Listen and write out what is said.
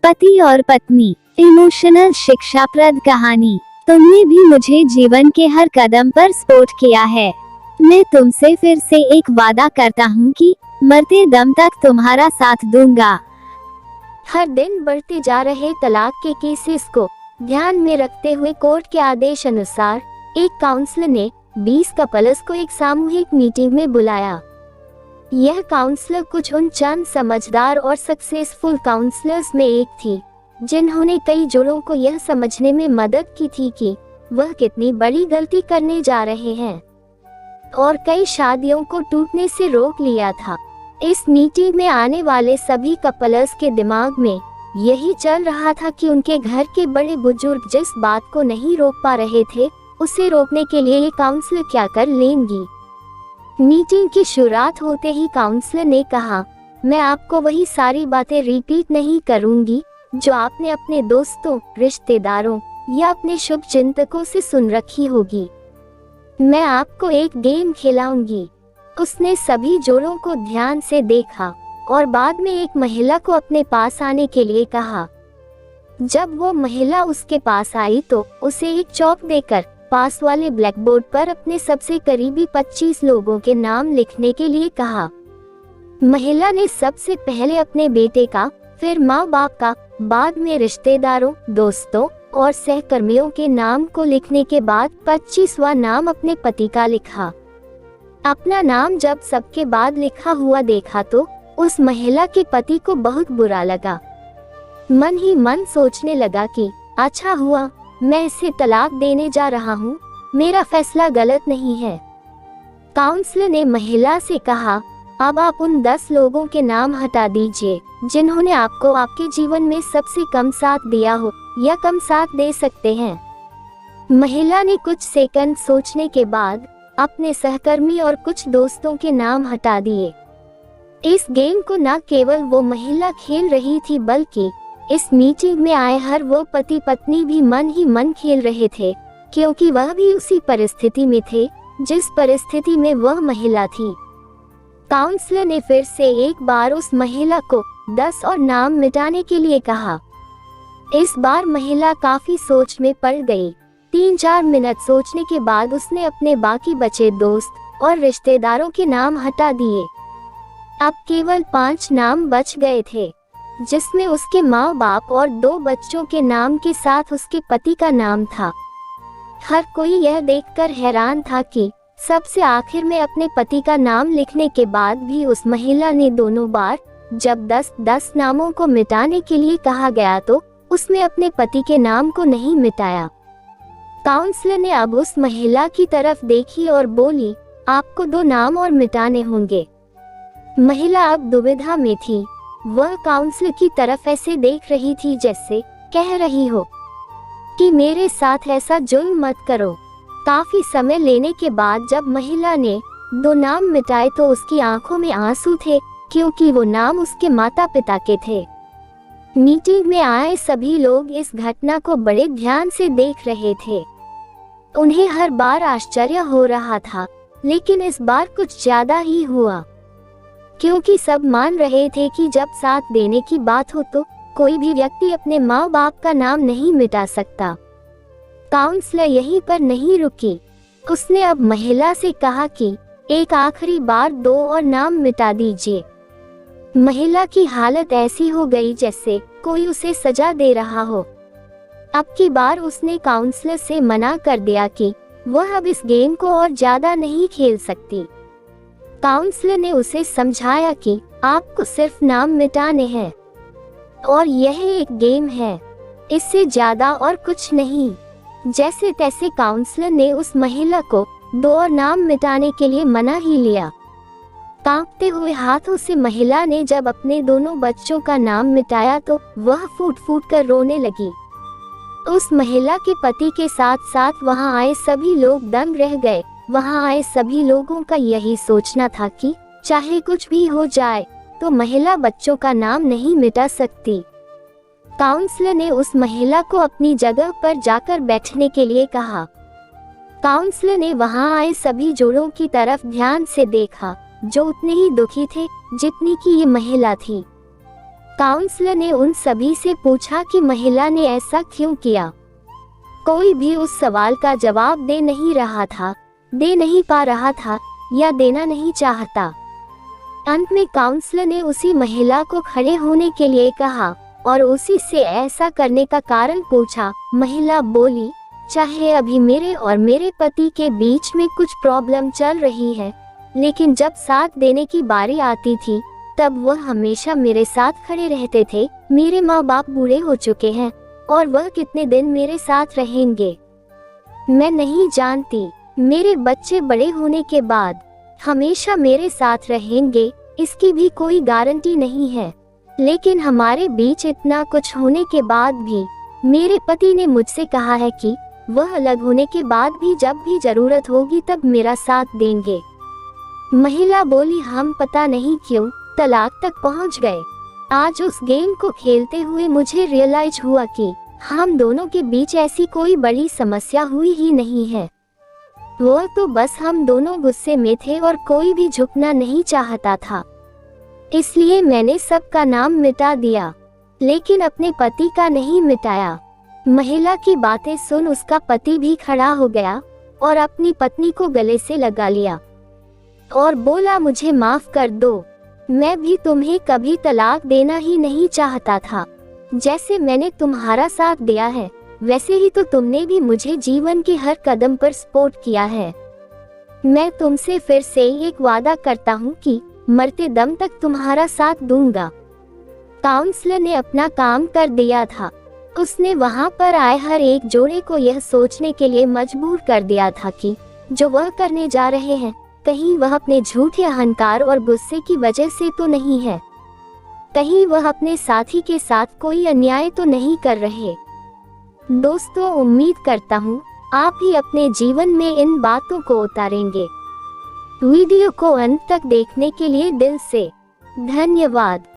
पति और पत्नी, इमोशनल शिक्षाप्रद कहानी। तुमने भी मुझे जीवन के हर कदम पर सपोर्ट किया है। मैं तुमसे फिर से एक वादा करता हूँ कि मरते दम तक तुम्हारा साथ दूंगा। हर दिन बढ़ते जा रहे तलाक के केसेस को ध्यान में रखते हुए कोर्ट के आदेश अनुसार एक काउंसलर ने 20 कपल्स को एक सामूहिक मीटिंग में बुलाया। यह काउंसलर कुछ उन चंद समझदार और सक्सेसफुल काउंसलर्स में एक थी जिन्होंने कई जोड़ों को यह समझने में मदद की थी कि वह कितनी बड़ी गलती करने जा रहे हैं और कई शादियों को टूटने से रोक लिया था। इस मीटिंग में आने वाले सभी कपल्स के दिमाग में यही चल रहा था कि उनके घर के बड़े बुजुर्ग जिस बात को नहीं रोक पा रहे थे उसे रोकने के लिए ये काउंसलर क्या कर लेंगी। मीटिंग की शुरुआत होते ही काउंसलर ने कहा, मैं आपको वही सारी बातें रिपीट नहीं करूंगी जो आपने अपने दोस्तों, रिश्तेदारों या अपने शुभ चिंतकों से सुन रखी होगी। मैं आपको एक गेम खिलाऊंगी। उसने सभी जोड़ों को ध्यान से देखा और बाद में एक महिला को अपने पास आने के लिए कहा। जब वो महिला उसके पास आई तो उसे एक चौक देकर पास वाले ब्लैक बोर्ड पर अपने सबसे करीबी 25 लोगों के नाम लिखने के लिए कहा। महिला ने सबसे पहले अपने बेटे का, फिर माँ बाप का, बाद में रिश्तेदारों, दोस्तों और सहकर्मियों के नाम को लिखने के बाद 25वां नाम अपने पति का लिखा। अपना नाम जब सबके बाद लिखा हुआ देखा तो उस महिला के पति को बहुत बुरा लगा। मन ही मन सोचने लगा कि अच्छा हुआ, मैं इसे तलाक देने जा रहा हूँ, मेरा फैसला गलत नहीं है। काउंसलर ने महिला से कहा, अब आप उन 10 लोगों के नाम हटा दीजिए जिन्होंने आपको आपके जीवन में सबसे कम साथ दिया हो या कम साथ दे सकते हैं। महिला ने कुछ सेकंड सोचने के बाद अपने सहकर्मी और कुछ दोस्तों के नाम हटा दिए। इस गेम को न केवल वो महिला खेल रही थी बल्कि इस मीटिंग में आए हर वो पति पत्नी भी मन ही मन खेल रहे थे, क्योंकि वह भी उसी परिस्थिति में थे जिस परिस्थिति में वह महिला थी। काउंसलर ने फिर से एक बार उस महिला को 10 और नाम मिटाने के लिए कहा। इस बार महिला काफी सोच में पड़ गई। 3-4 मिनट सोचने के बाद उसने अपने बाकी बचे दोस्त और रिश्तेदारों के नाम हटा दिए। अब केवल 5 नाम बच गए थे, जिसमें उसके माँ बाप और 2 बच्चों के नाम के साथ उसके पति का नाम था। हर कोई यह देखकर हैरान था कि सबसे आखिर में अपने पति का नाम लिखने के बाद भी उस महिला ने दोनों बार जब 10 नामों को मिटाने के लिए कहा गया तो उसने अपने पति के नाम को नहीं मिटाया। काउंसलर ने अब उस महिला की तरफ देखी और बोली, आपको 2 नाम और मिटाने होंगे। महिला अब दुविधा में थी। वह काउंसलर की तरफ ऐसे देख रही थी जैसे कह रही हो कि मेरे साथ ऐसा जुल्म मत करो। काफी समय लेने के बाद जब महिला ने 2 नाम मिटाए तो उसकी आंखों में आंसू थे, क्योंकि वो नाम उसके माता पिता के थे। मीटिंग में आए सभी लोग इस घटना को बड़े ध्यान से देख रहे थे। उन्हें हर बार आश्चर्य हो रहा था, लेकिन इस बार कुछ ज्यादा ही हुआ, क्योंकि सब मान रहे थे कि जब साथ देने की बात हो तो कोई भी व्यक्ति अपने माँ बाप का नाम नहीं मिटा सकता। काउंसलर यहीं पर नहीं रुकी। उसने अब महिला से कहा कि एक आखिरी बार 2 और नाम मिटा दीजिए। महिला की हालत ऐसी हो गई जैसे कोई उसे सजा दे रहा हो। अब की बार उसने काउंसलर से मना कर दिया कि वह अब इस गेम को और ज्यादा नहीं खेल सकती। काउंसलर ने उसे समझाया कि आपको सिर्फ नाम मिटाने हैं और यह एक गेम है, इससे ज्यादा और कुछ नहीं। जैसे तैसे काउंसलर ने उस महिला को 2 और नाम मिटाने के लिए मना ही लिया। कांपते हुए हाथों से महिला ने जब अपने दोनों बच्चों का नाम मिटाया तो वह फूट फूट कर रोने लगी। उस महिला के पति के साथ साथ वहां आए सभी लोग दंग रह गए। वहां आए सभी लोगों का यही सोचना था कि चाहे कुछ भी हो जाए तो महिला बच्चों का नाम नहीं मिटा सकती। काउंसलर ने उस महिला को अपनी जगह पर जाकर बैठने के लिए कहा। काउंसलर ने वहां आए सभी जोड़ों की तरफ ध्यान से देखा जो उतने ही दुखी थे जितनी कि ये महिला थी। काउंसलर ने उन सभी से पूछा कि महिला ने ऐसा क्यों किया। कोई भी उस सवाल का जवाब दे नहीं पा रहा था या देना नहीं चाहता। अंत में काउंसलर ने उसी महिला को खड़े होने के लिए कहा और उसी से ऐसा करने का कारण पूछा। महिला बोली, चाहे अभी मेरे और मेरे पति के बीच में कुछ प्रॉब्लम चल रही है, लेकिन जब साथ देने की बारी आती थी तब वह हमेशा मेरे साथ खड़े रहते थे। मेरे माँ बाप बूढ़े हो चुके हैं और वह कितने दिन मेरे साथ रहेंगे मैं नहीं जानती। मेरे बच्चे बड़े होने के बाद हमेशा मेरे साथ रहेंगे इसकी भी कोई गारंटी नहीं है, लेकिन हमारे बीच इतना कुछ होने के बाद भी मेरे पति ने मुझसे कहा है कि वह अलग होने के बाद भी जब भी जरूरत होगी तब मेरा साथ देंगे। महिला बोली, हम पता नहीं क्यों तलाक तक पहुंच गए। आज उस गेम को खेलते हुए मुझे रियलाइज हुआ कि हम दोनों के बीच ऐसी कोई बड़ी समस्या हुई ही नहीं है। वो तो बस हम दोनों गुस्से में थे और कोई भी झुकना नहीं चाहता था, इसलिए मैंने सबका नाम मिटा दिया, लेकिन अपने पति का नहीं मिटाया। महिला की बातें सुन उसका पति भी खड़ा हो गया और अपनी पत्नी को गले से लगा लिया और बोला, मुझे माफ कर दो, मैं भी तुम्हें कभी तलाक देना ही नहीं चाहता था। जैसे मैंने तुम्हारा साथ दिया है वैसे ही तो तुमने भी मुझे जीवन के हर कदम पर सपोर्ट किया है। मैं तुमसे फिर से एक वादा करता हूँ कि मरते दम तक तुम्हारा साथ दूंगा। काउंसलर ने अपना काम कर दिया था। उसने वहाँ पर आए हर एक जोड़े को यह सोचने के लिए मजबूर कर दिया था कि जो वह करने जा रहे हैं कहीं वह अपने झूठे अहंकार और गुस्से की वजह से तो नहीं है, कहीं वह अपने साथी के साथ कोई अन्याय तो नहीं कर रहे। दोस्तों, उम्मीद करता हूँ आप भी अपने जीवन में इन बातों को उतारेंगे। वीडियो को अंत तक देखने के लिए दिल से धन्यवाद।